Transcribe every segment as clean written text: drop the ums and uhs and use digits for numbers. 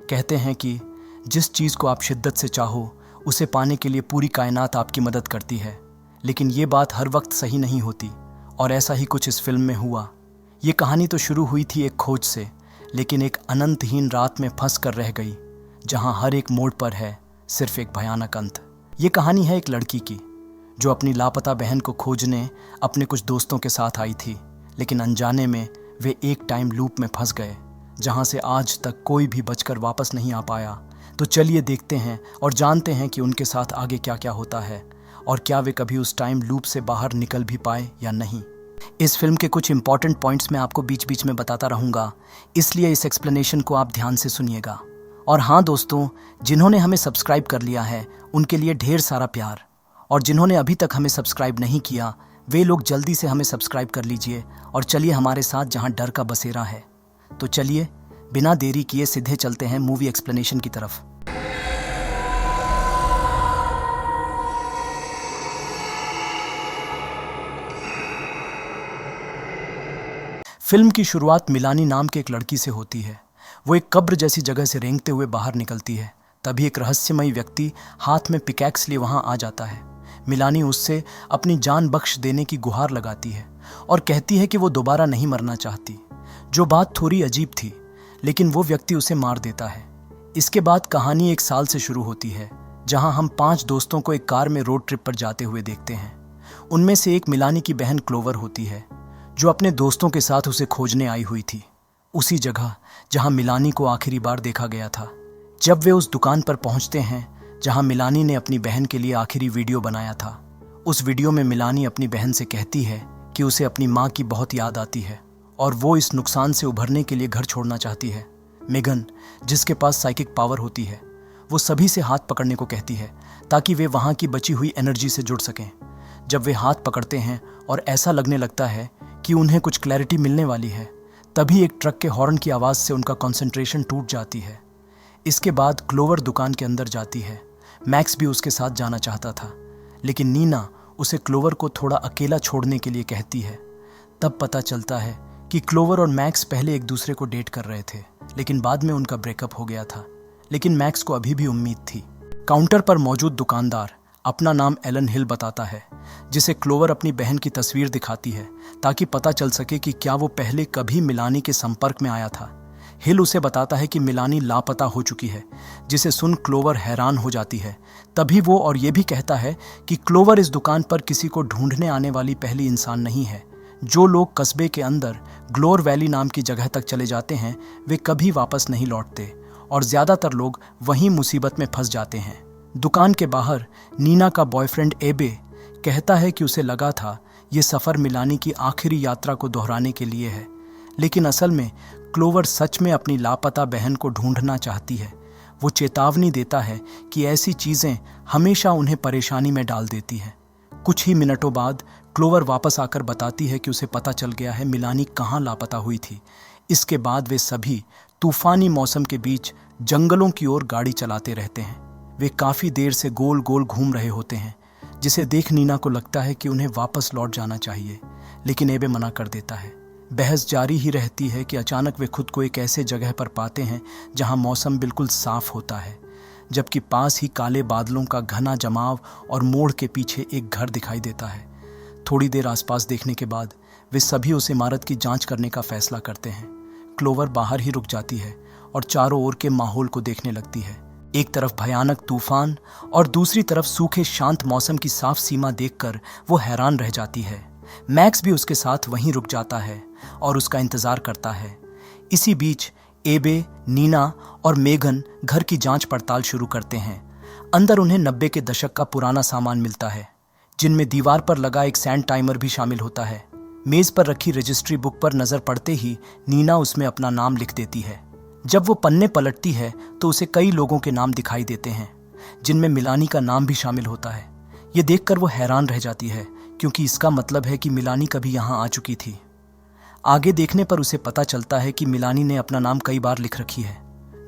कहते हैं कि जिस चीज़ को आप शिद्दत से चाहो उसे पाने के लिए पूरी कायनात आपकी मदद करती है, लेकिन ये बात हर वक्त सही नहीं होती। और ऐसा ही कुछ इस फिल्म में हुआ। ये कहानी तो शुरू हुई थी एक खोज से, लेकिन एक अनंतहीन रात में फंस कर रह गई, जहाँ हर एक मोड़ पर है सिर्फ एक भयानक अंत। ये कहानी है एक लड़की की जो अपनी लापता बहन को खोजने अपने कुछ दोस्तों के साथ आई थी, लेकिन अनजाने में वे एक टाइम लूप में फंस गए जहां से आज तक कोई भी बचकर वापस नहीं आ पाया। तो चलिए देखते हैं और जानते हैं कि उनके साथ आगे क्या क्या होता है और क्या वे कभी उस टाइम लूप से बाहर निकल भी पाए या नहीं। इस फिल्म के कुछ इंपॉर्टेंट पॉइंट्स मैं आपको बीच बीच में बताता रहूँगा, इसलिए इस एक्सप्लेनेशन को आप ध्यान से सुनिएगा। और हाँ दोस्तों, जिन्होंने हमें सब्सक्राइब कर लिया है उनके लिए ढेर सारा प्यार, और जिन्होंने अभी तक हमें सब्सक्राइब नहीं किया वे लोग जल्दी से हमें सब्सक्राइब कर लीजिए और चलिए हमारे साथ जहां डर का बसेरा है। तो चलिए बिना देरी किए सीधे चलते हैं मूवी एक्सप्लेनेशन की तरफ। फिल्म की शुरुआत मिलानी नाम के एक लड़की से होती है। वो एक कब्र जैसी जगह से रेंगते हुए बाहर निकलती है। तभी एक रहस्यमयी व्यक्ति हाथ में पिकैक्स लिए वहां आ जाता है। मिलानी उससे अपनी जान बख्श देने की गुहार लगाती है और कहती है कि वो दोबारा नहीं मरना चाहती। जो बात थोड़ी अजीब थी, लेकिन वो व्यक्ति उसे मार देता है। इसके बाद कहानी एक साल से शुरू होती है, जहां हम 5 दोस्तों को एक कार में रोड ट्रिप पर जाते हुए देखते हैं। उनमें से एक मिलानी की बहन क्लोवर होती है, जो अपने दोस्तों के साथ उसे खोजने आई हुई थी, उसी जगह जहां मिलानी को आखिरी बार देखा गया था। जब वे उस दुकान पर पहुंचते हैं जहां मिलानी ने अपनी बहन के लिए आखिरी वीडियो बनाया था, उस वीडियो में मिलानी अपनी बहन से कहती है कि उसे अपनी माँ की बहुत याद आती है और वो इस नुकसान से उभरने के लिए घर छोड़ना चाहती है। मेगन, जिसके पास साइकिक पावर होती है, वो सभी से हाथ पकड़ने को कहती है ताकि वे वहाँ की बची हुई एनर्जी से जुड़ सकें। जब वे हाथ पकड़ते हैं और ऐसा लगने लगता है कि उन्हें कुछ क्लैरिटी मिलने वाली है, तभी एक ट्रक के हॉर्न की आवाज़ से उनका कंसंट्रेशन टूट जाती है। इसके बाद क्लोवर दुकान के अंदर जाती है। मैक्स भी उसके साथ जाना चाहता था, लेकिन नीना उसे क्लोवर को थोड़ा अकेला छोड़ने के लिए कहती है। तब पता चलता है कि क्लोवर और मैक्स पहले एक दूसरे को डेट कर रहे थे, लेकिन बाद में उनका ब्रेकअप हो गया था। लेकिन मैक्स को अभी भी उम्मीद थी। काउंटर पर मौजूद दुकानदार अपना नाम एलन हिल बताता है, जिसे क्लोवर अपनी बहन की तस्वीर दिखाती है ताकि पता चल सके कि क्या वो पहले कभी मिलानी के संपर्क में आया था। हिल उसे बताता है कि मिलानी लापता हो चुकी है, जिसे सुन क्लोवर हैरान हो जाती है। तभी वो और ये भी कहता है कि क्लोवर इस दुकान पर किसी को ढूंढने आने वाली पहली इंसान नहीं है। जो लोग कस्बे के अंदर ग्लोर वैली नाम की जगह तक चले जाते हैं वे कभी वापस नहीं लौटते, और ज़्यादातर लोग वहीं मुसीबत में फंस जाते हैं। दुकान के बाहर नीना का बॉयफ्रेंड एबे कहता है कि उसे लगा था ये सफ़र मिलानी की आखिरी यात्रा को दोहराने के लिए है, लेकिन असल में क्लोवर सच में अपनी लापता बहन को ढूंढना चाहती है। वो चेतावनी देता है कि ऐसी चीज़ें हमेशा उन्हें परेशानी में डाल देती हैं। कुछ ही मिनटों बाद क्लोवर वापस आकर बताती है कि उसे पता चल गया है मिलानी कहाँ लापता हुई थी। इसके बाद वे सभी तूफानी मौसम के बीच जंगलों की ओर गाड़ी चलाते रहते हैं। वे काफ़ी देर से गोल गोल घूम रहे होते हैं, जिसे देख नीना को लगता है कि उन्हें वापस लौट जाना चाहिए, लेकिन एबे मना कर देता है। बहस जारी ही रहती है कि अचानक वे खुद को एक ऐसे जगह पर पाते हैं जहां मौसम बिल्कुल साफ होता है, जबकि पास ही काले बादलों का घना जमाव और मोड़ के पीछे एक घर दिखाई देता है। थोड़ी देर आसपास देखने के बाद वे सभी उस इमारत की जांच करने का फैसला करते हैं। क्लोवर बाहर ही रुक जाती है और चारों ओर के माहौल को देखने लगती है। एक तरफ भयानक तूफान और दूसरी तरफ सूखे शांत मौसम की साफ सीमा देखकर वो हैरान रह जाती है। मैक्स भी उसके साथ वहीं रुक जाता है और उसका इंतजार करता है। इसी बीच एबे, नीना और मेगन घर की जांच पड़ताल शुरू करते हैं। अंदर उन्हें 90 के दशक का पुराना सामान मिलता है, जिनमें दीवार पर लगा एक सैंड टाइमर भी शामिल होता है। मेज पर रखी रजिस्ट्री बुक पर नजर पड़ते ही नीना उसमें अपना नाम लिख देती है। जब वो पन्ने पलटती है तो उसे कई लोगों के नाम दिखाई देते हैं, जिनमें मिलानी का नाम भी शामिल होता है। ये देखकर वो हैरान रह जाती है, क्योंकि इसका मतलब है कि मिलानी कभी यहाँ आ चुकी थी। आगे देखने पर उसे पता चलता है कि मिलानी ने अपना नाम कई बार लिख रखी है,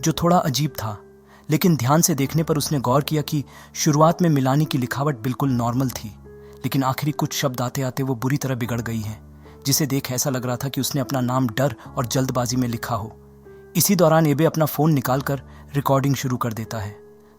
जो थोड़ा अजीब था। लेकिन ध्यान से देखने पर उसने गौर किया कि शुरुआत में मिलानी की लिखावट बिल्कुल नॉर्मल थी, लेकिन आखिरी कुछ शब्द आते आते वो बुरी तरह बिगड़ गई हैं, जिसे देख ऐसा लग रहा था कि उसने अपना नाम डर और जल्दबाजी में लिखा हो। इसी दौरान एबे अपना फ़ोन निकालकर रिकॉर्डिंग शुरू कर देता है।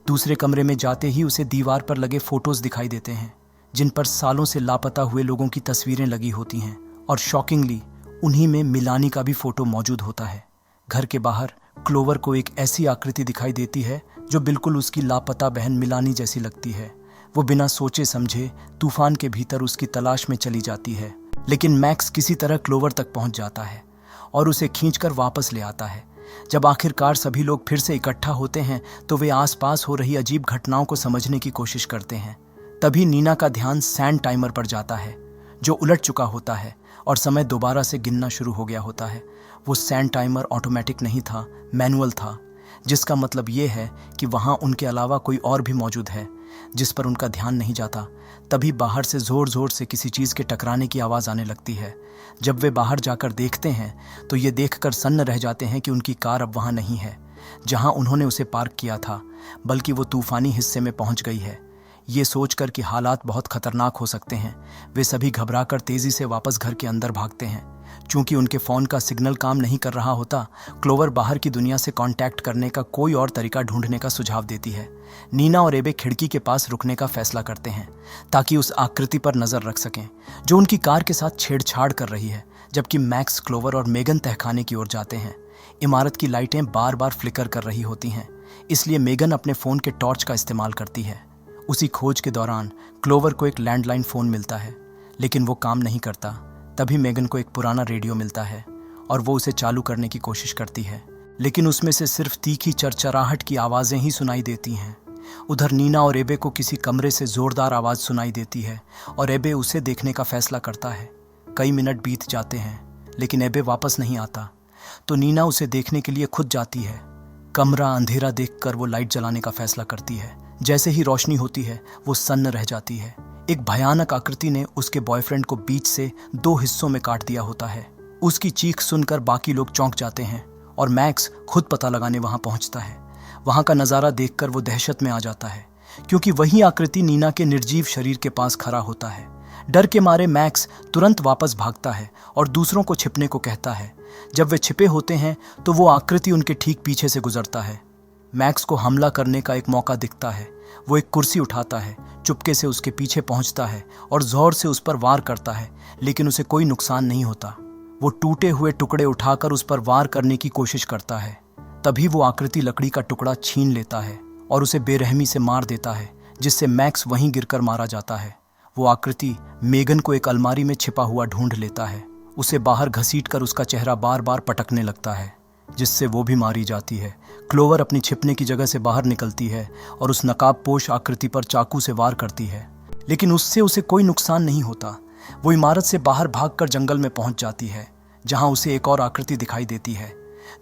दूसरे कमरे में जाते ही उसे दीवार पर लगे फोटोज दिखाई देते हैं, जिन पर सालों से लापता हुए लोगों की तस्वीरें लगी होती हैं, और शॉकिंगली उन्हीं में मिलानी का भी फोटो मौजूद होता है। घर के बाहर क्लोवर को एक ऐसी आकृति दिखाई देती है जो बिल्कुल उसकी लापता बहन मिलानी जैसी लगती है। वो बिना सोचे समझे तूफान के भीतर उसकी तलाश में चली जाती है, लेकिन मैक्स किसी तरह क्लोवर तक पहुंच जाता है और उसे खींचकर वापस ले आता है। जब आखिरकार सभी लोग फिर से इकट्ठा होते हैं तो वे आसपास हो रही अजीब घटनाओं को समझने की कोशिश करते हैं। तभी नीना का ध्यान सैंड टाइमर पर जाता है, जो उलट चुका होता है और समय दोबारा से गिनना शुरू हो गया होता है। वो सैंड टाइमर ऑटोमेटिक नहीं था, मैनुअल था, जिसका मतलब ये है कि वहाँ उनके अलावा कोई और भी मौजूद है जिस पर उनका ध्यान नहीं जाता। तभी बाहर से ज़ोर ज़ोर से किसी चीज़ के टकराने की आवाज़ आने लगती है। जब वे बाहर जाकर देखते हैं तो ये देखकर सन्न रह जाते हैं कि उनकी कार अब वहाँ नहीं है जहाँ उन्होंने उसे पार्क किया था, बल्कि वो तूफ़ानी हिस्से में पहुँच गई है। ये सोचकर कि हालात बहुत खतरनाक हो सकते हैं, वे सभी घबराकर तेज़ी से वापस घर के अंदर भागते हैं। चूंकि उनके फ़ोन का सिग्नल काम नहीं कर रहा होता, क्लोवर बाहर की दुनिया से कांटेक्ट करने का कोई और तरीका ढूंढने का सुझाव देती है। नीना और एबे खिड़की के पास रुकने का फैसला करते हैं ताकि उस आकृति पर नज़र रख सकें जो उनकी कार के साथ छेड़छाड़ कर रही है। जबकि मैक्स, क्लोवर और मेगन तहखाने की ओर जाते हैं। इमारत की लाइटें बार बार फ्लिकर कर रही होती हैं, इसलिए मेगन अपने फ़ोन के टॉर्च का इस्तेमाल करती है। उसी खोज के दौरान क्लोवर को एक लैंडलाइन फ़ोन मिलता है, लेकिन वो काम नहीं करता। तभी मेगन को एक पुराना रेडियो मिलता है और वो उसे चालू करने की कोशिश करती है, लेकिन उसमें से सिर्फ तीखी चरचराहट की आवाज़ें ही सुनाई देती हैं। उधर नीना और एबे को किसी कमरे से ज़ोरदार आवाज़ सुनाई देती है और एबे उसे देखने का फैसला करता है। कई मिनट बीत जाते हैं, लेकिन एबे वापस नहीं आता, तो नीना उसे देखने के लिए खुद जाती है। कमरा अंधेरा देखकर वो लाइट जलाने का फैसला करती है। जैसे ही रोशनी होती है वो सन्न रह जाती है। एक भयानक आकृति ने उसके बॉयफ्रेंड को बीच से 2 हिस्सों में काट दिया होता है। उसकी चीख सुनकर बाकी लोग चौंक जाते हैं और मैक्स खुद पता लगाने वहां पहुंचता है। वहां का नज़ारा देखकर वो दहशत में आ जाता है, क्योंकि वही आकृति नीना के निर्जीव शरीर के पास खड़ा होता है। डर के मारे मैक्स तुरंत वापस भागता है और दूसरों को छिपने को कहता है। जब वे छिपे होते हैं तो वो आकृति उनके ठीक पीछे से गुजरता है। मैक्स को हमला करने का एक मौका दिखता है। वो एक कुर्सी उठाता है, चुपके से उसके पीछे पहुंचता है और जोर से उस पर वार करता है, लेकिन उसे कोई नुकसान नहीं होता। वो टूटे हुए टुकड़े उठाकर उस पर वार करने की कोशिश करता है। तभी वो आकृति लकड़ी का टुकड़ा छीन लेता है और उसे बेरहमी से मार देता है, जिससे मैक्स वहीं गिरकर मारा जाता है। वो आकृति मेगन को एक अलमारी में छिपा हुआ ढूंढ लेता है। उसे बाहर घसीटकर उसका चेहरा बार बार पटकने लगता है, जिससे वो भी मारी जाती है। क्लोवर अपनी छिपने की जगह से बाहर निकलती है और उस नकाबपोश आकृति पर चाकू से वार करती है, लेकिन उससे उसे कोई नुकसान नहीं होता। वो इमारत से बाहर भागकर जंगल में पहुंच जाती है, जहां उसे एक और आकृति दिखाई देती है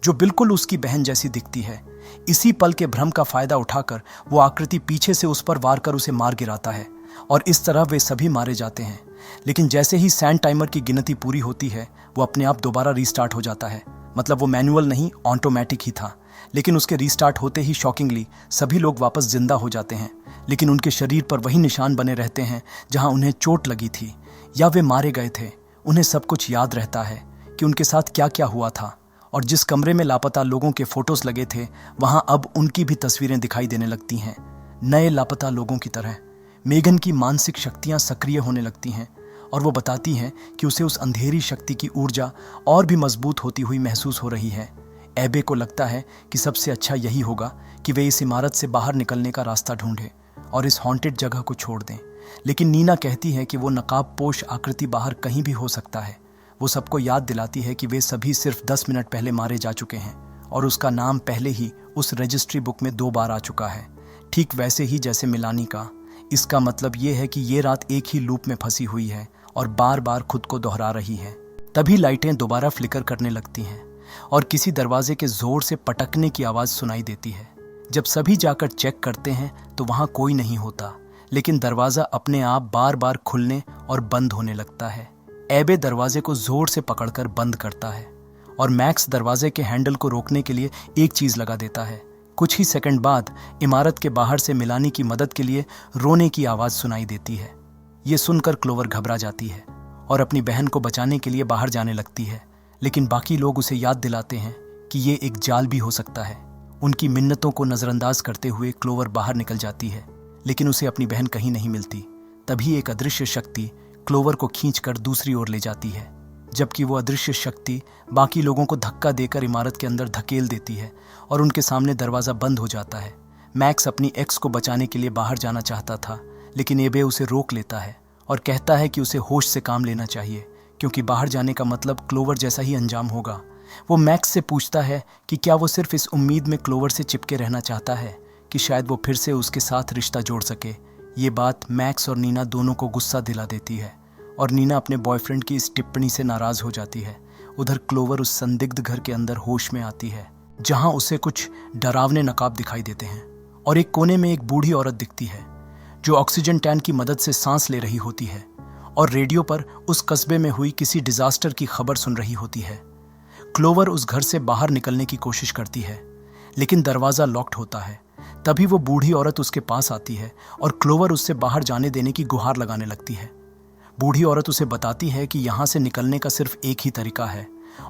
जो बिल्कुल उसकी बहन जैसी दिखती है। इसी पल के भ्रम का फायदा उठाकर वो आकृति पीछे से उस पर वार कर उसे मार गिराता है और इस तरह वे सभी मारे जाते हैं। लेकिन जैसे ही सैंड टाइमर की गिनती पूरी होती है, वो अपने आप दोबारा रीस्टार्ट हो जाता है। मतलब वो मैनुअल नहीं, ऑटोमेटिक ही था। लेकिन उसके रीस्टार्ट होते ही शॉकिंगली सभी लोग वापस जिंदा हो जाते हैं, लेकिन उनके शरीर पर वही निशान बने रहते हैं जहां उन्हें चोट लगी थी या वे मारे गए थे। उन्हें सब कुछ याद रहता है कि उनके साथ क्या क्या हुआ था, और जिस कमरे में लापता लोगों के फोटोज लगे थे वहां अब उनकी भी तस्वीरें दिखाई देने लगती हैं, नए लापता लोगों की तरह। मेगन की मानसिक शक्तियां सक्रिय होने लगती हैं और वो बताती हैं कि उसे उस अंधेरी शक्ति की ऊर्जा और भी मजबूत होती हुई महसूस हो रही है। एबे को लगता है कि सबसे अच्छा यही होगा कि वे इस इमारत से बाहर निकलने का रास्ता ढूंढें और इस हॉन्टेड जगह को छोड़ दें। लेकिन नीना कहती है कि वो नकाबपोश आकृति बाहर कहीं भी हो सकता है। वो सबको याद दिलाती है कि वे सभी सिर्फ 10 मिनट पहले मारे जा चुके हैं और उसका नाम पहले ही उस रजिस्ट्री बुक में 2 बार आ चुका है, ठीक वैसे ही जैसे मिलानी का। इसका मतलब ये है कि ये रात एक ही लूप में फंसी हुई है और बार बार खुद को दोहरा रही है। तभी लाइटें दोबारा फ्लिकर करने लगती हैं और किसी दरवाजे के जोर से पटकने की आवाज़ सुनाई देती है। जब सभी जाकर चेक करते हैं तो वहाँ कोई नहीं होता, लेकिन दरवाज़ा अपने आप बार बार खुलने और बंद होने लगता है। एबे दरवाजे को जोर से पकड़कर बंद करता है और मैक्स दरवाजे के हैंडल को रोकने के लिए एक चीज़ लगा देता है। कुछ ही सेकंड बाद इमारत के बाहर से मिलानी की मदद के लिए रोने की आवाज़ सुनाई देती है। ये सुनकर क्लोवर घबरा जाती है और अपनी बहन को बचाने के लिए बाहर जाने लगती है, लेकिन बाकी लोग उसे याद दिलाते हैं कि ये एक जाल भी हो सकता है। उनकी मिन्नतों को नज़रअंदाज करते हुए क्लोवर बाहर निकल जाती है, लेकिन उसे अपनी बहन कहीं नहीं मिलती। तभी एक अदृश्य शक्ति क्लोवर को खींचकर दूसरी ओर ले जाती है, जबकि वो अदृश्य शक्ति बाकी लोगों को धक्का देकर इमारत के अंदर धकेल देती है और उनके सामने दरवाज़ा बंद हो जाता है। मैक्स अपनी एक्स को बचाने के लिए बाहर जाना चाहता था, लेकिन एबे उसे रोक लेता है और कहता है कि उसे होश से काम लेना चाहिए, क्योंकि बाहर जाने का मतलब क्लोवर जैसा ही अंजाम होगा। वो मैक्स से पूछता है कि क्या वो सिर्फ इस उम्मीद में क्लोवर से चिपके रहना चाहता है कि शायद वो फिर से उसके साथ रिश्ता जोड़ सके। ये बात मैक्स और नीना दोनों को गुस्सा दिला देती है और नीना अपने बॉयफ्रेंड की इस टिप्पणी से नाराज़ हो जाती है। उधर क्लोवर उस संदिग्ध घर के अंदर होश में आती है, जहां उसे कुछ डरावने नकाब दिखाई देते हैं और एक कोने में एक बूढ़ी औरत दिखती है जो ऑक्सीजन टैंक की मदद से सांस ले रही होती है और रेडियो पर उस कस्बे में हुई किसी डिजास्टर की खबर सुन रही होती है। क्लोवर उस घर से बाहर निकलने की कोशिश करती है, लेकिन दरवाज़ा लॉक्ड होता है। तभी वो बूढ़ी औरत उसके पास आती है और क्लोवर उससे बाहर जाने देने की गुहार लगाने लगती है। बूढ़ी औरत उसे बताती है कि यहाँ से निकलने का सिर्फ एक ही तरीका है,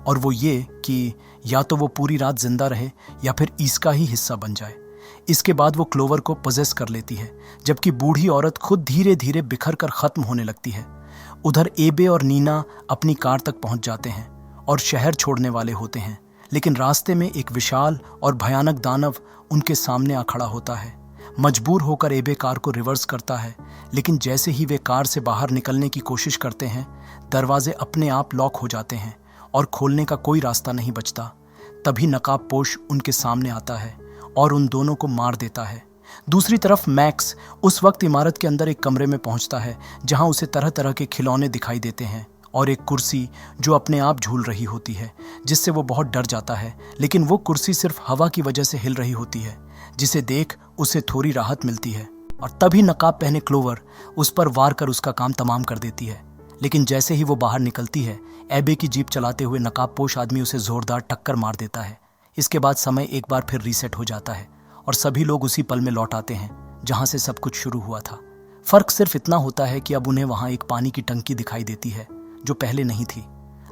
और वो ये कि या तो वो पूरी रात जिंदा रहे या फिर इसका ही हिस्सा बन जाए। इसके बाद वो क्लोवर को पजेस कर लेती है, जबकि बूढ़ी औरत खुद धीरे धीरे बिखर कर खत्म होने लगती है। उधर एबे और नीना अपनी कार तक पहुंच जाते हैं और शहर छोड़ने वाले होते हैं, लेकिन रास्ते में एक विशाल और भयानक दानव उनके सामने आ खड़ा होता है। मजबूर होकर एबे कार को रिवर्स करता है, लेकिन जैसे ही वे कार से बाहर निकलने की कोशिश करते हैं, दरवाजे अपने आप लॉक हो जाते हैं और खोलने का कोई रास्ता नहीं बचता। तभी नकाबपोश उनके सामने आता है और उन दोनों को मार देता है। दूसरी तरफ मैक्स उस वक्त इमारत के अंदर एक कमरे में पहुंचता है, जहां उसे तरह तरह के खिलौने दिखाई देते हैं और एक कुर्सी जो अपने आप झूल रही होती है, जिससे वो बहुत डर जाता है। लेकिन वो कुर्सी सिर्फ हवा की वजह से हिल रही होती है, जिसे देख उसे थोड़ी राहत मिलती है। और तभी नकाब पहने क्लोवर उस पर वार कर उसका काम तमाम कर देती है। लेकिन जैसे ही वो बाहर निकलती है, एबे की जीप चलाते हुए नकाबपोश आदमी उसे जोरदार टक्कर मार देता है। इसके बाद समय एक बार फिर रीसेट हो जाता है और सभी लोग उसी पल में लौट आते हैं जहां से सब कुछ शुरू हुआ था। फर्क सिर्फ इतना होता है कि अब उन्हें वहां एक पानी की टंकी दिखाई देती है जो पहले नहीं थी।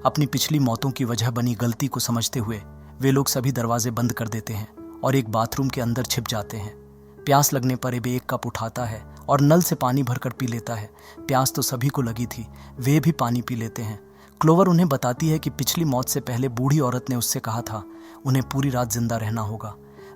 अपनी पिछली मौतों की वजह बनी गलती को समझते हुए वे लोग सभी दरवाजे बंद कर देते हैं और एक बाथरूम के अंदर छिप जाते हैं। प्यास लगने पर एबे एक कप उठाता है और नल से पानी भरकर पी लेता है। प्यास तो सभी को लगी थी, वे भी पानी पी लेते हैं। क्लोवर उन्हें बताती है कि पिछली मौत से पहले बूढ़ी औरत ने उससे कहा था उन्हें पूरी रात जिंदा रहना होगा।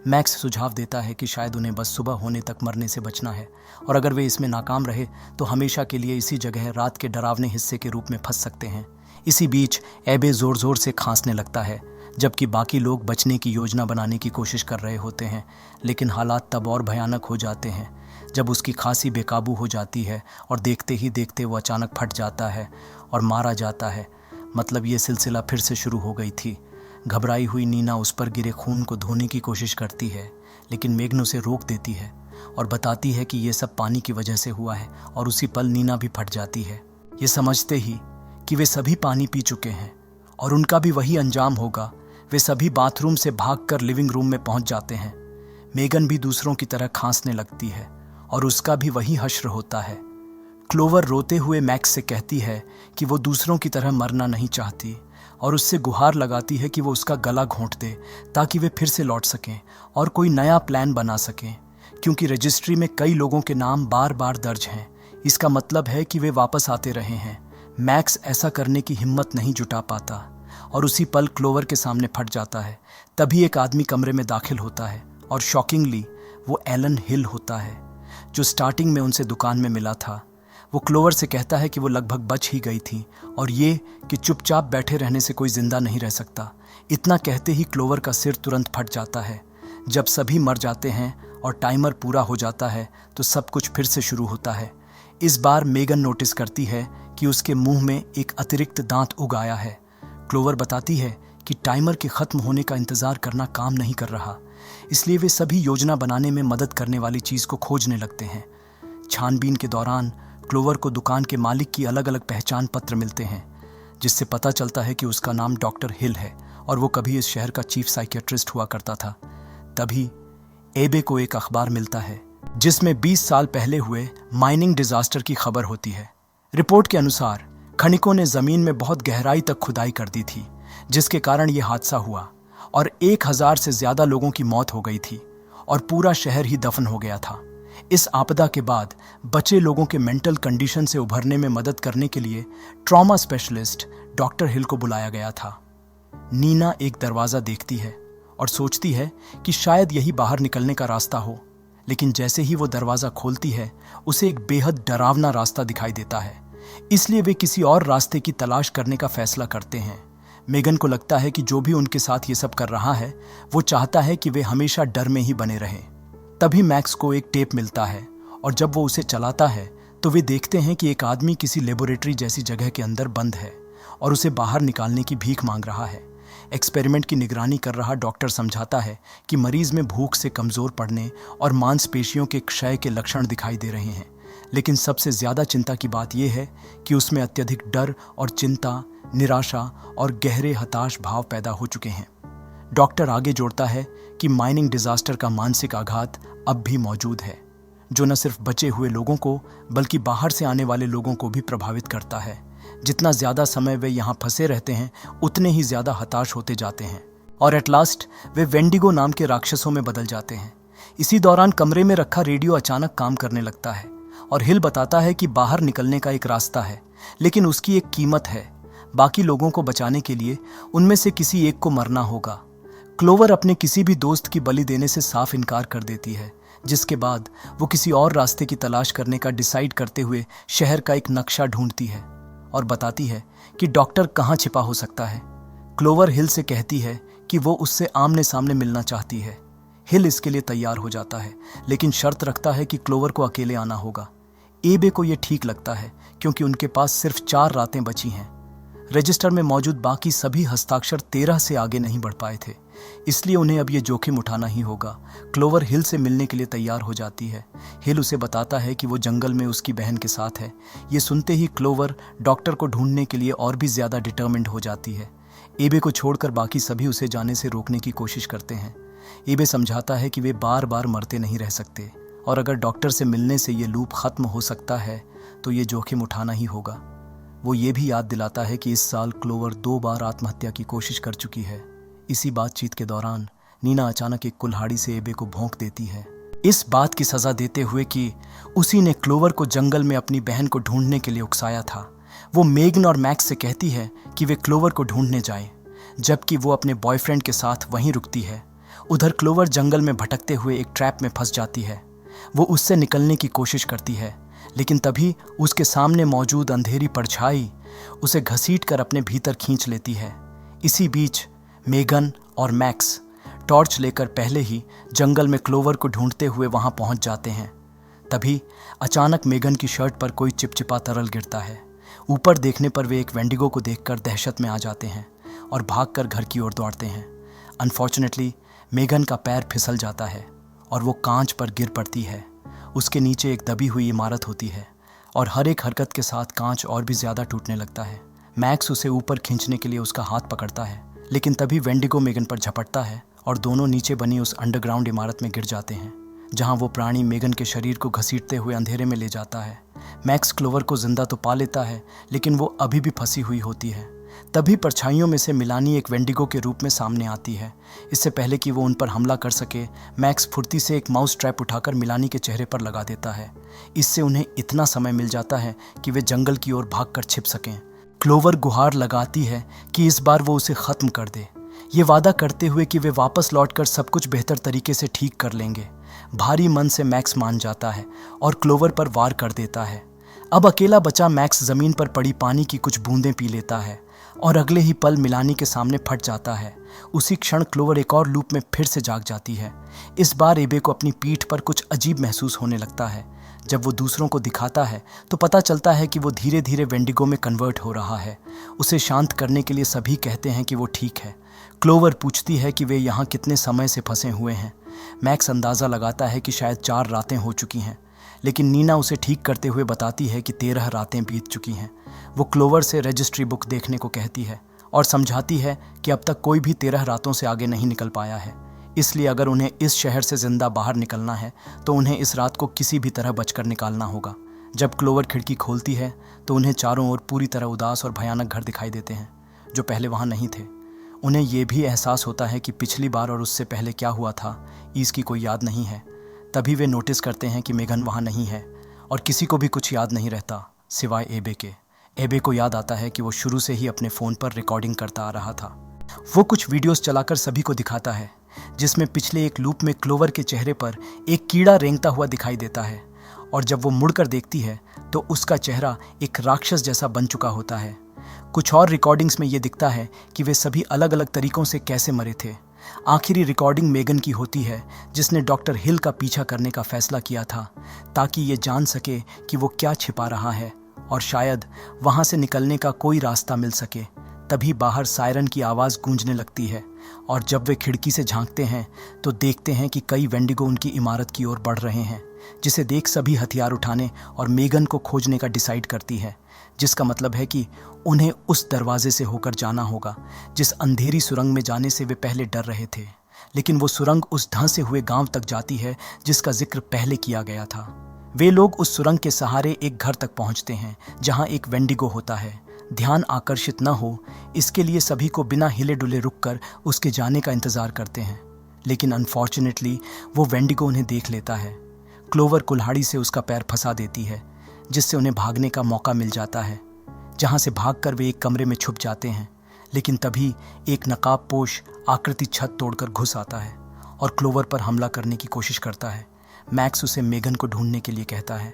मैक्स सुझाव देता है कि शायद उन्हें बस सुबह होने तक मरने से बचना है, और अगर वे इसमें नाकाम रहे तो हमेशा के लिए इसी जगह रात के डरावने हिस्से के रूप में फंस सकते हैं। इसी बीच एबे जोर जोर से खांसने लगता है, जबकि बाकी लोग बचने की योजना बनाने की कोशिश कर रहे होते हैं। लेकिन हालात तब और भयानक हो जाते हैं जब उसकी खांसी बेकाबू हो जाती है और देखते ही देखते वो अचानक फट जाता है और मारा जाता है। मतलब ये सिलसिला फिर से शुरू हो गई थी। घबराई हुई नीना उस पर गिरे खून को धोने की कोशिश करती है, लेकिन मेघन उसे रोक देती है और बताती है कि ये सब पानी की वजह से हुआ है, और उसी पल नीना भी फट जाती है, ये समझते ही कि वे सभी पानी पी चुके हैं और उनका भी वही अंजाम होगा। वे सभी बाथरूम से भागकर लिविंग रूम में पहुंच जाते हैं। मेगन भी दूसरों की तरह खांसने लगती है और उसका भी वही हश्र होता है। क्लोवर रोते हुए मैक्स से कहती है कि वो दूसरों की तरह मरना नहीं चाहती और उससे गुहार लगाती है कि वो उसका गला घोंट दे ताकि वे फिर से लौट सकें और कोई नया प्लान बना सकें, क्योंकि रजिस्ट्री में कई लोगों के नाम बार बार दर्ज हैं। इसका मतलब है कि वे वापस आते रहे हैं। मैक्स ऐसा करने की हिम्मत नहीं जुटा पाता और उसी पल क्लोवर के सामने फट जाता है। तभी एक आदमी कमरे में दाखिल होता है और शॉकिंगली वो एलन हिल होता है, जो स्टार्टिंग में उनसे दुकान में मिला था। वो क्लोवर से कहता है कि वो लगभग बच ही गई थी और ये कि चुपचाप बैठे रहने से कोई जिंदा नहीं रह सकता। इतना कहते ही क्लोवर का सिर तुरंत फट जाता है। जब सभी मर जाते हैं और टाइमर पूरा हो जाता है तो सब कुछ फिर से शुरू होता है। इस बार मेगन नोटिस करती है कि उसके मुंह में एक अतिरिक्त दांत उग आया है। क्लोवर बताती है कि टाइमर के खत्म होने का इंतजार करना काम नहीं कर रहा, इसलिए वे सभी योजना बनाने में मदद करने वाली चीज को खोजने लगते हैं। छानबीन के दौरान क्लोवर को दुकान के मालिक की अलग अलग पहचान पत्र मिलते हैं, जिससे पता चलता है कि उसका नाम डॉक्टर हिल है और वो कभी इस शहर का चीफ साइकियाट्रिस्ट हुआ करता था। तभी एबे को एक अखबार मिलता है जिसमें 20 साल पहले हुए माइनिंग डिजास्टर की खबर होती है। रिपोर्ट के अनुसार खनिकों ने जमीन में बहुत गहराई तक खुदाई कर दी थी, जिसके कारण यह हादसा हुआ और 1000 से ज्यादा लोगों की मौत हो गई थी और पूरा शहर ही दफन हो गया था। इस आपदा के बाद बचे लोगों के मेंटल कंडीशन से उभरने में मदद करने के लिए ट्रॉमा स्पेशलिस्ट डॉक्टर हिल को बुलाया गया था। नीना एक दरवाजा देखती है और सोचती है कि शायद यही बाहर निकलने का रास्ता हो, लेकिन जैसे ही वो दरवाजा खोलती है उसे एक बेहद डरावना रास्ता दिखाई देता है। इसलिए वे किसी और रास्ते की तलाश करने का फैसला करते हैं। मेगन को लगता है कि जो भी उनके साथ ये सब कर रहा है वो चाहता है कि वे हमेशा डर में ही बने रहें। तभी मैक्स को एक टेप मिलता है और जब वो उसे चलाता है तो वे देखते हैं कि एक आदमी किसी लेबोरेटरी जैसी जगह के अंदर बंद है और उसे बाहर निकालने की भीख मांग रहा है। एक्सपेरिमेंट की निगरानी कर रहा डॉक्टर समझाता है कि मरीज में भूख से कमजोर पड़ने और मांसपेशियों के क्षय के लक्षण दिखाई दे रहे हैं, लेकिन सबसे ज्यादा चिंता की बात यह है कि उसमें अत्यधिक डर और चिंता, निराशा और गहरे हताश भाव पैदा हो चुके हैं। डॉक्टर आगे जोड़ता है कि माइनिंग डिजास्टर का मानसिक आघात अब भी मौजूद है, जो न सिर्फ बचे हुए लोगों को बल्कि बाहर से आने वाले लोगों को भी प्रभावित करता है। जितना ज्यादा समय वे यहाँ फंसे रहते हैं उतने ही ज्यादा हताश होते जाते हैं और एट लास्ट वे वेंडिगो नाम के राक्षसों में बदल जाते हैं। इसी दौरान कमरे में रखा रेडियो अचानक काम करने लगता है और हिल बताता है कि बाहर निकलने का एक रास्ता है, लेकिन उसकी एक कीमत है। बाकी लोगों को बचाने के लिए उनमें से किसी एक को मरना होगा। क्लोवर अपने किसी भी दोस्त की बलि देने से साफ इनकार कर देती है, जिसके बाद वो किसी और रास्ते की तलाश करने का डिसाइड करते हुए शहर का एक नक्शा ढूंढती है और बताती है कि डॉक्टर कहाँ छिपा हो सकता है। क्लोवर हिल से कहती है कि वो उससे आमने सामने मिलना चाहती है। हिल इसके लिए तैयार हो जाता है, लेकिन शर्त रखता है कि क्लोवर को अकेले आना होगा। एबे को यह ठीक लगता है क्योंकि उनके पास सिर्फ 4 रातें बची हैं। रजिस्टर में मौजूद बाकी सभी हस्ताक्षर 13 से आगे नहीं बढ़ पाए थे, इसलिए उन्हें अब ये जोखिम उठाना ही होगा। क्लोवर हिल से मिलने के लिए तैयार हो जाती है। हिल उसे बताता है कि वो जंगल में उसकी बहन के साथ है। ये सुनते ही क्लोवर डॉक्टर को ढूंढने के लिए और भी ज्यादा डिटर्मिन्ड हो जाती है। एबे को छोड़कर बाकी सभी उसे जाने से रोकने की कोशिश करते हैं। एबे समझाता है कि वे बार बार मरते नहीं रह सकते और अगर डॉक्टर से मिलने से ये लूप खत्म हो सकता है तो ये जोखिम उठाना ही होगा। वो ये भी याद दिलाता है कि इस साल क्लोवर 2 बार आत्महत्या की कोशिश कर चुकी है। इसी बातचीत के दौरान नीना अचानक एक कुल्हाड़ी से एबे को भोंक देती है, इस बात की सजा देते हुए कि उसी ने क्लोवर को जंगल में अपनी बहन को ढूंढने के लिए उकसाया था। वो मेगन और मैक्स से कहती है कि वे क्लोवर को ढूंढने जाएं, जबकि वो अपने बॉयफ्रेंड के साथ वहीं रुकती है। उधर क्लोवर जंगल में भटकते हुए एक ट्रैप में फंस जाती है। वो उससे निकलने की कोशिश करती है, लेकिन तभी उसके सामने मौजूद अंधेरी परछाई उसे घसीटकर अपने भीतर खींच लेती है। इसी बीच मेगन और मैक्स टॉर्च लेकर पहले ही जंगल में क्लोवर को ढूंढते हुए वहां पहुंच जाते हैं। तभी अचानक मेगन की शर्ट पर कोई चिपचिपा तरल गिरता है। ऊपर देखने पर वे एक वेंडिगो को देखकर दहशत में आ जाते हैं और भागकर घर की ओर दौड़ते हैं। अनफॉर्चुनेटली मेगन का पैर फिसल जाता है और वो कांच पर गिर पड़ती है। उसके नीचे एक दबी हुई इमारत होती है और हर एक हरकत के साथ कांच और भी ज्यादा टूटने लगता है। मैक्स उसे ऊपर खींचने के लिए उसका हाथ पकड़ता है, लेकिन तभी वेंडिगो मेगन पर झपटता है और दोनों नीचे बनी उस अंडरग्राउंड इमारत में गिर जाते हैं, जहां वो प्राणी मेगन के शरीर को घसीटते हुए अंधेरे में ले जाता है। मैक्स क्लोवर को जिंदा तो पा लेता है, लेकिन वो अभी भी फंसी हुई होती है। तभी परछाइयों में से मिलानी एक वेंडिगो के रूप में सामने आती है। इससे पहले कि वो उन पर हमला कर सके, मैक्स फुर्ती से एक माउस ट्रैप उठाकर मिलानी के चेहरे पर लगा देता है। इससे उन्हें इतना समय मिल जाता है कि वे जंगल की ओर भागकर छिप सकें। क्लोवर गुहार लगाती है कि इस बार वो उसे खत्म कर दे, ये वादा करते हुए कि वे वापस लौटकर सब कुछ बेहतर तरीके से ठीक कर लेंगे। भारी मन से मैक्स मान जाता है और क्लोवर पर वार कर देता है। अब अकेला बचा मैक्स जमीन पर पड़ी पानी की कुछ बूंदें पी लेता है और अगले ही पल मिलानी के सामने फट जाता है। उसी क्षण क्लोवर एक और लूप में फिर से जाग जाती है। इस बार एबे को अपनी पीठ पर कुछ अजीब महसूस होने लगता है। जब वो दूसरों को दिखाता है तो पता चलता है कि वो धीरे धीरे वेंडिगो में कन्वर्ट हो रहा है। उसे शांत करने के लिए सभी कहते हैं कि वो ठीक है। क्लोवर पूछती है कि वे यहाँ कितने समय से फंसे हुए हैं। मैक्स अंदाज़ा लगाता है कि शायद 4 रातें हो चुकी हैं, लेकिन नीना उसे ठीक करते हुए बताती है कि 13 रातें बीत चुकी हैं। वो क्लोवर से रजिस्ट्री बुक देखने को कहती है और समझाती है कि अब तक कोई भी 13 रातों से आगे नहीं निकल पाया है, इसलिए अगर उन्हें इस शहर से जिंदा बाहर निकलना है तो उन्हें इस रात को किसी भी तरह बचकर निकालना होगा। जब क्लोवर खिड़की खोलती है तो उन्हें चारों ओर पूरी तरह उदास और भयानक घर दिखाई देते हैं, जो पहले वहाँ नहीं थे। उन्हें ये भी एहसास होता है कि पिछली बार और उससे पहले क्या हुआ था इसकी कोई याद नहीं है। तभी वे नोटिस करते हैं कि मेगन वहाँ नहीं है और किसी को भी कुछ याद नहीं रहता सिवाय एबे के। एबे को याद आता है कि वो शुरू से ही अपने फ़ोन पर रिकॉर्डिंग करता आ रहा था। वो कुछ वीडियोस चलाकर सभी को दिखाता है जिसमें पिछले एक लूप में क्लोवर के चेहरे पर एक कीड़ा रेंगता हुआ दिखाई देता है और जब वो मुड़कर देखती है तो उसका चेहरा एक राक्षस जैसा बन चुका होता है। कुछ और रिकॉर्डिंग्स में ये दिखता है कि वे सभी अलग अलग तरीकों से कैसे मरे थे। आखिरी रिकॉर्डिंग मेगन की होती है जिसने डॉक्टर हिल का पीछा करने का फैसला किया था ताकि ये जान सके कि वो क्या छिपा रहा है और शायद वहाँ से निकलने का कोई रास्ता मिल सके। तभी बाहर सायरन की आवाज़ गूंजने लगती है और जब वे खिड़की से झांकते हैं तो देखते हैं कि कई वेंडिगो उनकी इमारत की ओर बढ़ रहे हैं, जिसे देख सभी हथियार उठाने और मेगन को खोजने का डिसाइड करती है, जिसका मतलब है कि उन्हें उस दरवाजे से होकर जाना होगा जिस अंधेरी सुरंग में जाने से वे पहले डर रहे थे। लेकिन वो सुरंग उस धंसे हुए गांव तक जाती है जिसका जिक्र पहले किया गया था। वे लोग उस सुरंग के सहारे एक घर तक पहुंचते हैं जहां एक वेंडिगो होता है। ध्यान आकर्षित न हो इसके लिए सभी को बिना हिले डुले रुककर उसके जाने का इंतजार करते हैं, लेकिन अनफॉर्चुनेटली वो वेंडिगो उन्हें देख लेता है। क्लोवर कुल्हाड़ी से उसका पैर फंसा देती है जिससे उन्हें भागने का मौका मिल जाता है, जहां से भागकर वे एक कमरे में छुप जाते हैं। लेकिन तभी एक नकाबपोश आकृति छत तोड़कर घुस आता है और क्लोवर पर हमला करने की कोशिश करता है। मैक्स उसे मेगन को ढूंढने के लिए कहता है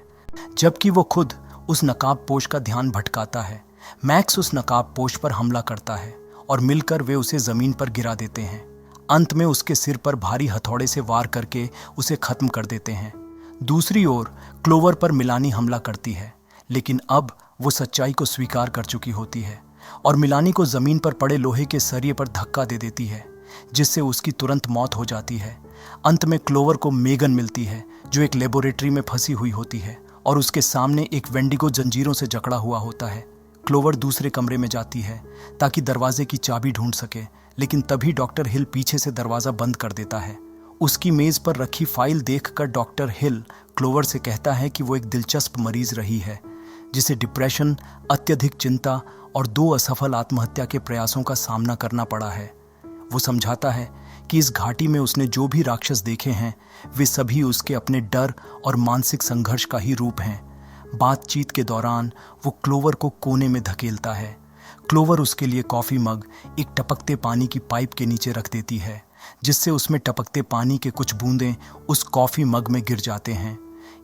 जबकि वो खुद उस नकाबपोश का ध्यान भटकाता है। मैक्स उस नकाबपोश पर हमला करता है और मिलकर वे उसे जमीन पर गिरा देते हैं। अंत में उसके सिर पर भारी हथौड़े से वार करके उसे खत्म कर देते हैं। दूसरी ओर क्लोवर पर मिलानी हमला करती है, लेकिन अब वो सच्चाई को स्वीकार कर चुकी होती है और मिलानी को जमीन पर पड़े लोहे के सरिये पर धक्का दे देती है जिससे उसकी तुरंत मौत हो जाती है। अंत में क्लोवर को मेगन मिलती है जो एक लेबोरेटरी में फंसी हुई होती है और उसके सामने एक वेंडिगो जंजीरों से जकड़ा हुआ होता है। क्लोवर दूसरे कमरे में जाती है ताकि दरवाजे की चाबी ढूंढ सके, लेकिन तभी डॉक्टर हिल पीछे से दरवाज़ा बंद कर देता है। उसकी मेज़ पर रखी फाइल देखकर डॉक्टर हिल क्लोवर से कहता है कि वो एक दिलचस्प मरीज रही है जिसे डिप्रेशन, अत्यधिक चिंता और 2 असफल आत्महत्या के प्रयासों का सामना करना पड़ा है। वो समझाता है कि इस घाटी में उसने जो भी राक्षस देखे हैं वे सभी उसके अपने डर और मानसिक संघर्ष का ही रूप हैं। बातचीत के दौरान वो क्लोवर को कोने में धकेलता है। क्लोवर उसके लिए कॉफ़ी मग एक टपकते पानी की पाइप के नीचे रख देती है जिससे उसमें टपकते पानी के कुछ बूंदें उस कॉफ़ी मग में गिर जाते हैं।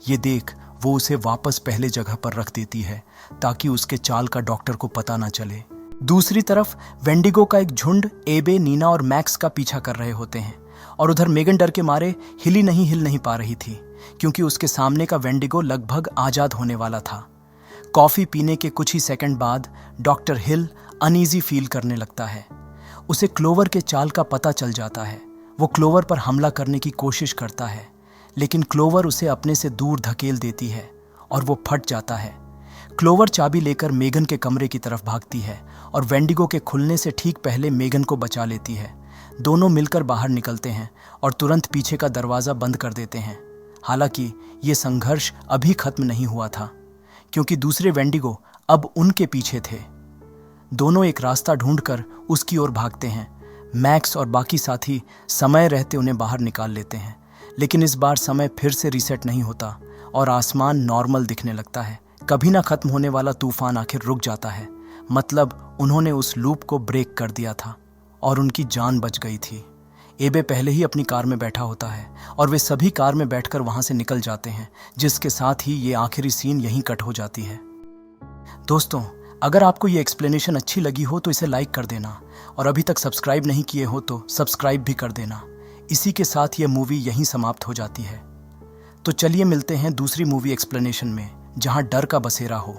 ये देख वो उसे वापस पहले जगह पर रख देती है ताकि उसके चाल का डॉक्टर को पता ना चले। दूसरी तरफ वेंडिगो का एक झुंड एबे, नीना और मैक्स का पीछा कर रहे होते हैं और उधर मेगन डर के मारे हिल नहीं पा रही थी क्योंकि उसके सामने का वेंडिगो लगभग आज़ाद होने वाला था। कॉफ़ी पीने के कुछ ही सेकंड बाद डॉक्टर हिल अनईजी फील करने लगता है। उसे क्लोवर के चाल का पता चल जाता है। वो क्लोवर पर हमला करने की कोशिश करता है, लेकिन क्लोवर उसे अपने से दूर धकेल देती है और वो फट जाता है। क्लोवर चाबी लेकर मेगन के कमरे की तरफ भागती है और वेंडिगो के खुलने से ठीक पहले मेगन को बचा लेती है। दोनों मिलकर बाहर निकलते हैं और तुरंत पीछे का दरवाज़ा बंद कर देते हैं। हालांकि ये संघर्ष अभी खत्म नहीं हुआ था क्योंकि दूसरे वेंडिगो अब उनके पीछे थे। दोनों एक रास्ता ढूंढकर उसकी ओर भागते हैं। मैक्स और बाकी साथी समय रहते उन्हें बाहर निकाल लेते हैं, लेकिन इस बार समय फिर से रीसेट नहीं होता और आसमान नॉर्मल दिखने लगता है। कभी ना खत्म होने वाला तूफान आखिर रुक जाता है। मतलब उन्होंने उस लूप को ब्रेक कर दिया था और उनकी जान बच गई थी। एबे पहले ही अपनी कार में बैठा होता है और वे सभी कार में बैठकर वहां से निकल जाते हैं, जिसके साथ ही ये आखिरी सीन यहीं कट हो जाती है। दोस्तों, अगर आपको ये एक्सप्लेनेशन अच्छी लगी हो तो इसे लाइक कर देना और अभी तक सब्सक्राइब नहीं किए हो तो सब्सक्राइब भी कर देना। इसी के साथ ये मूवी यहीं समाप्त हो जाती है। तो चलिए मिलते हैं दूसरी मूवी एक्सप्लेनेशन में, जहां डर का बसेरा हो।